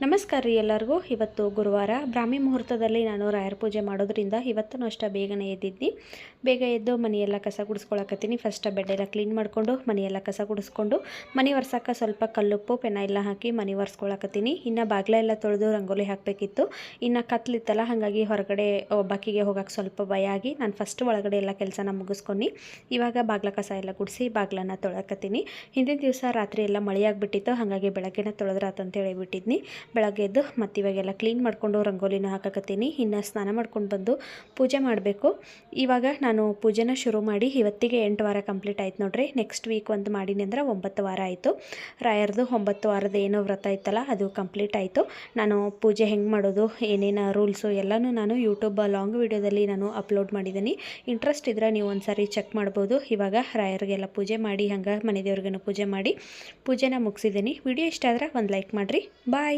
ನಮಸ್ಕಾರ ರೀ ಎಲ್ಲರಿಗೂ. ಇವತ್ತು ಗುರುವಾರ ಬ್ರಾಹ್ಮಿ ಮುಹೂರ್ತದಲ್ಲಿ ನಾನು ರಾಯರ ಪೂಜೆ ಮಾಡೋದ್ರಿಂದ ಇವತ್ತೂ ಅಷ್ಟೇ ಬೇಗನೆ ಎದ್ದಿದ್ನಿ. ಬೇಗ ಎದ್ದು ಮನೆಯೆಲ್ಲ ಕಸ ಗುಡಿಸ್ಕೊಳಕತ್ತೀನಿ. ಫಸ್ಟ್ ಬೆಡ್ಡೆಲ್ಲ ಕ್ಲೀನ್ ಮಾಡಿಕೊಂಡು ಮನೆಯೆಲ್ಲ ಕಸ ಗುಡಿಸ್ಕೊಂಡು ಮನೆ ಒರ್ಸಕ್ಕೆ ಸ್ವಲ್ಪ ಕಲ್ಲುಪ್ಪು ಪೆನ ಎಲ್ಲ ಹಾಕಿ ಮನೆ ಒರೆಸ್ಕೊಳಕತ್ತೀನಿ. ಇನ್ನು ಬಾಗಿಲೆಲ್ಲ ತೊಳೆದು ರಂಗೋಲಿ ಹಾಕಬೇಕಿತ್ತು. ಇನ್ನು ಕತ್ಲಿತ್ತಲ್ಲ, ಹಾಗಾಗಿ ಹೊರಗಡೆ ಒಬ್ಬಾಕಿಗೆ ಹೋಗೋಕ್ಕೆ ಸ್ವಲ್ಪ ಭಯ ಆಗಿ ನಾನು ಫಸ್ಟ್ ಒಳಗಡೆ ಎಲ್ಲ ಕೆಲಸನ ಮುಗಿಸ್ಕೊಂಡು ಇವಾಗ ಬಾಗ್ಲ ಕಸ ಎಲ್ಲ ಗುಡಿಸಿ ಬಾಗ್ಲನ್ನು ತೊಳಕತ್ತೀನಿ. ಹಿಂದಿನ ದಿವಸ ರಾತ್ರಿ ಎಲ್ಲ ಮಳೆಯಾಗಿಬಿಟ್ಟಿತ್ತು, ಹಾಗಾಗಿ ಬೆಳಗ್ಗೆನ ತೊಳೆದ್ರಾತಂತೇಳಿ ಬಿಟ್ಟಿದ್ನಿ. ಬೆಳಗ್ಗೆ ಎದ್ದು ಮತ್ತು ಇವಾಗೆಲ್ಲ ಕ್ಲೀನ್ ಮಾಡಿಕೊಂಡು ರಂಗೋಲಿನ ಹಾಕಕತ್ತೀನಿ. ಇನ್ನು ಸ್ನಾನ ಮಾಡ್ಕೊಂಡು ಬಂದು ಪೂಜೆ ಮಾಡಬೇಕು. ಇವಾಗ ನಾನು ಪೂಜೆನ ಶುರು ಮಾಡಿ ಇವತ್ತಿಗೆ 8 ವಾರ ಕಂಪ್ಲೀಟ್ ಆಯ್ತು ನೋಡ್ರಿ. ನೆಕ್ಸ್ಟ್ ವೀಕ್ ಒಂದು ಮಾಡೀನಿ ಅಂದ್ರೆ 9 ವಾರ ಆಯಿತು. ರಾಯರ್ದು 9 ವಾರದ ಏನೋ ವ್ರತ ಇತ್ತಲ್ಲ ಅದು ಕಂಪ್ಲೀಟ್ ಆಯಿತು. ನಾನು ಪೂಜೆ ಹೆಂಗೆ ಮಾಡೋದು, ಏನೇನು ರೂಲ್ಸು ಎಲ್ಲನೂ ನಾನು ಯೂಟ್ಯೂಬ್ ಲಾಂಗ್ ವೀಡಿಯೋದಲ್ಲಿ ನಾನು ಅಪ್ಲೋಡ್ ಮಾಡಿದ್ದೀನಿ. ಇಂಟ್ರೆಸ್ಟ್ ಇದ್ದರೆ ನೀವು ಒಂದು ಸಾರಿ ಚೆಕ್ ಮಾಡ್ಬೋದು. ಇವಾಗ ರಾಯರಿಗೆಲ್ಲ ಪೂಜೆ ಮಾಡಿ ಹಂಗೆ ಮನೆ ದೇವ್ರಿಗೂ ಪೂಜೆ ಮಾಡಿ ಪೂಜೆನ ಮುಗಿಸಿದ್ದೀನಿ. ವಿಡಿಯೋ ಇಷ್ಟ ಆದರೆ ಒಂದು ಲೈಕ್ ಮಾಡಿರಿ. ಬಾಯ್.